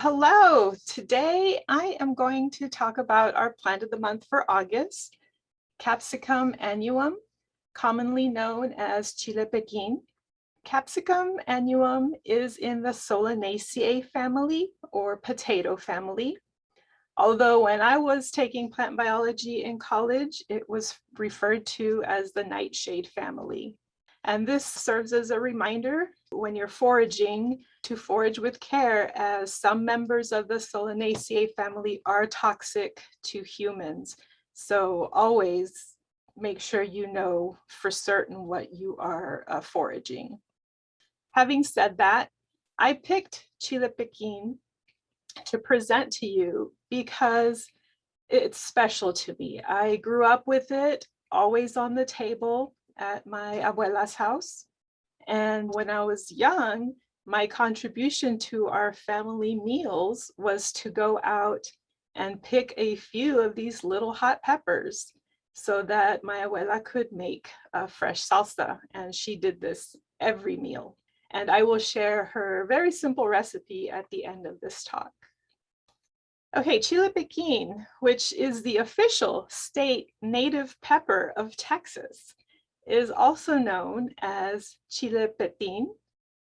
Hello, today I am going to talk about our plant of the month for August, Capsicum annuum, commonly known as Chile Pekin. Capsicum annuum is in the Solanaceae family or potato family. Although when I was taking plant biology in college, it was referred to as the nightshade family. And this serves as a reminder when you're foraging to forage with care, as some members of the Solanaceae family are toxic to humans. So always make sure you know for certain what you are foraging. Having said that, I picked Chile Pekin to present to you because it's special to me. I grew up with it, always on the table at my abuela's house. And when I was young, my contribution to our family meals was to go out and pick a few of these little hot peppers so that my abuela could make a fresh salsa. And she did this every meal. And I will share her very simple recipe at the end of this talk. Okay, Chile Pekin, which is the official state native pepper of Texas, is also known as Chile Pepin,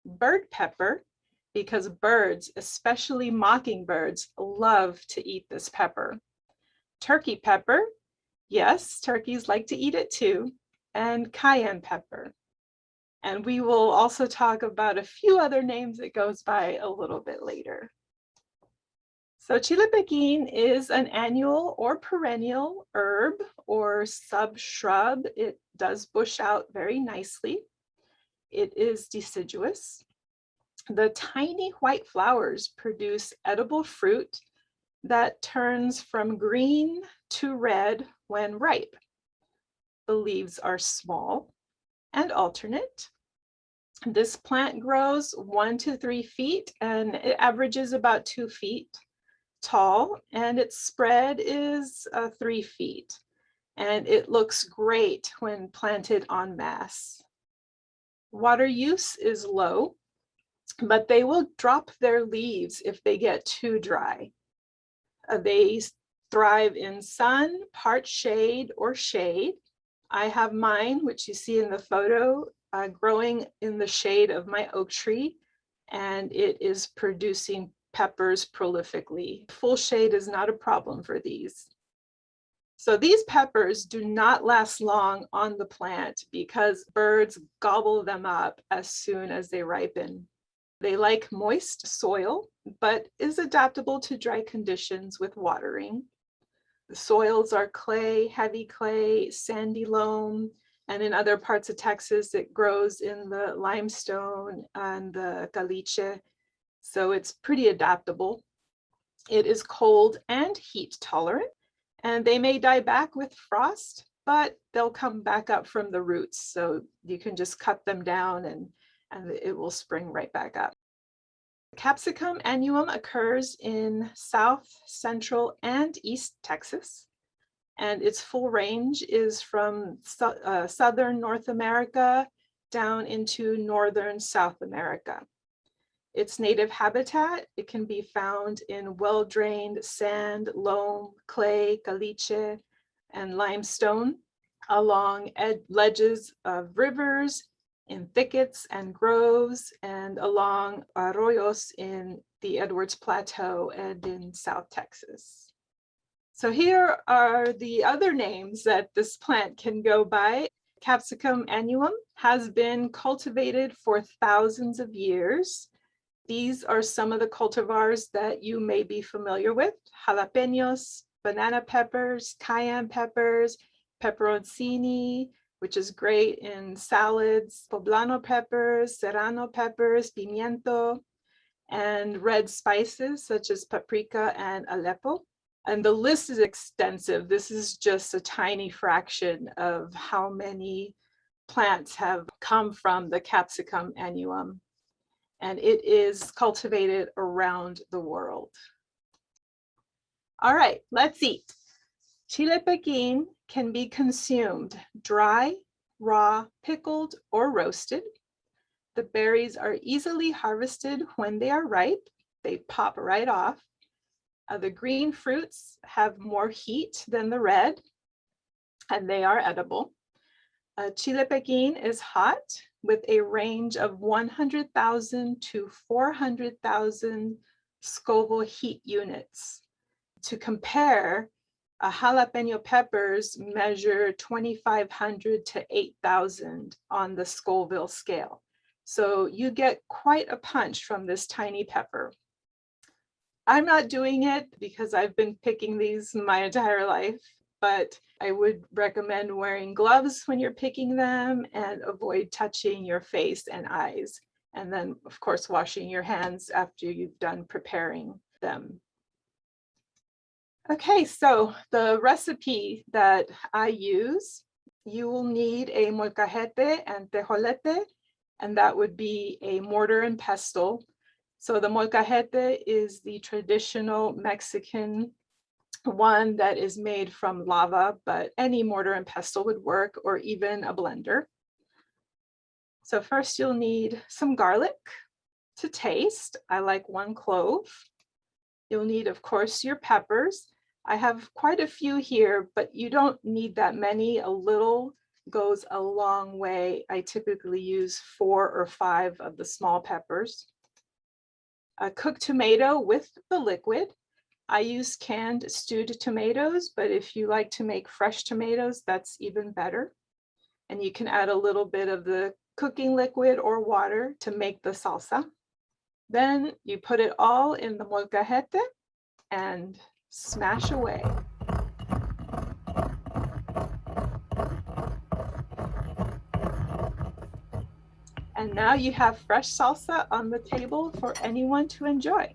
bird pepper, because birds, especially mockingbirds, love to eat this pepper. Turkey pepper, yes, turkeys like to eat it too, and cayenne pepper. And we will also talk about a few other names it goes by a little bit later. So Chile Pekin is an annual or perennial herb or sub-shrub. It does bush out very nicely. It is deciduous. The tiny white flowers produce edible fruit that turns from green to red when ripe. The leaves are small and alternate. This plant grows 1 to 3 feet and it averages about 2 feet tall, and its spread is 3 feet. And it looks great when planted en masse. Water use is low, but they will drop their leaves if they get too dry. They thrive in sun, part shade, or shade. I have mine, which you see in the photo, growing in the shade of my oak tree, and it is producing peppers prolifically. Full shade is not a problem for these. So these peppers do not last long on the plant because birds gobble them up as soon as they ripen. They like moist soil, but is adaptable to dry conditions with watering. The soils are clay, heavy clay, sandy loam, and in other parts of Texas, it grows in the limestone and the caliche. So it's pretty adaptable. It is cold and heat tolerant, and they may die back with frost, but they'll come back up from the roots. So you can just cut them down and it will spring right back up. Capsicum annuum occurs in South, Central, and East Texas, and its full range is from Southern North America down into Northern South America. Its native habitat, it can be found in well-drained sand, loam, clay, caliche, and limestone, along ledges of rivers, in thickets and groves, and along arroyos in the Edwards Plateau and in South Texas. So here are the other names that this plant can go by. Capsicum annuum has been cultivated for thousands of years. These are some of the cultivars that you may be familiar with: jalapenos, banana peppers, cayenne peppers, peperoncini, which is great in salads, poblano peppers, serrano peppers, pimiento, and red spices such as paprika and Aleppo. And the list is extensive. This is just a tiny fraction of how many plants have come from the Capsicum annuum, and it is cultivated around the world. All right, let's eat. Chile Pekin can be consumed dry, raw, pickled, or roasted. The berries are easily harvested when they are ripe. They pop right off. The green fruits have more heat than the red, and they are edible. Chile Pekin is hot with a range of 100,000 to 400,000 Scoville heat units. To compare, jalapeno peppers measure 2,500 to 8,000 on the Scoville scale. So you get quite a punch from this tiny pepper. I'm not doing it because I've been picking these my entire life, but I would recommend wearing gloves when you're picking them and avoid touching your face and eyes. And then, of course, washing your hands after you've done preparing them. Okay, so the recipe that I use, you will need a molcajete and tejolete, and that would be a mortar and pestle. So the molcajete is the traditional Mexican one that is made from lava, but any mortar and pestle would work, or even a blender. So first you'll need some garlic to taste. I like 1 clove. You'll need, of course, your peppers. I have quite a few here, but you don't need that many. A little goes a long way. I typically use 4 or 5 of the small peppers. A cooked tomato with the liquid. I use canned stewed tomatoes, but if you like to make fresh tomatoes, that's even better. And you can add a little bit of the cooking liquid or water to make the salsa. Then you put it all in the molcajete and smash away. And now you have fresh salsa on the table for anyone to enjoy.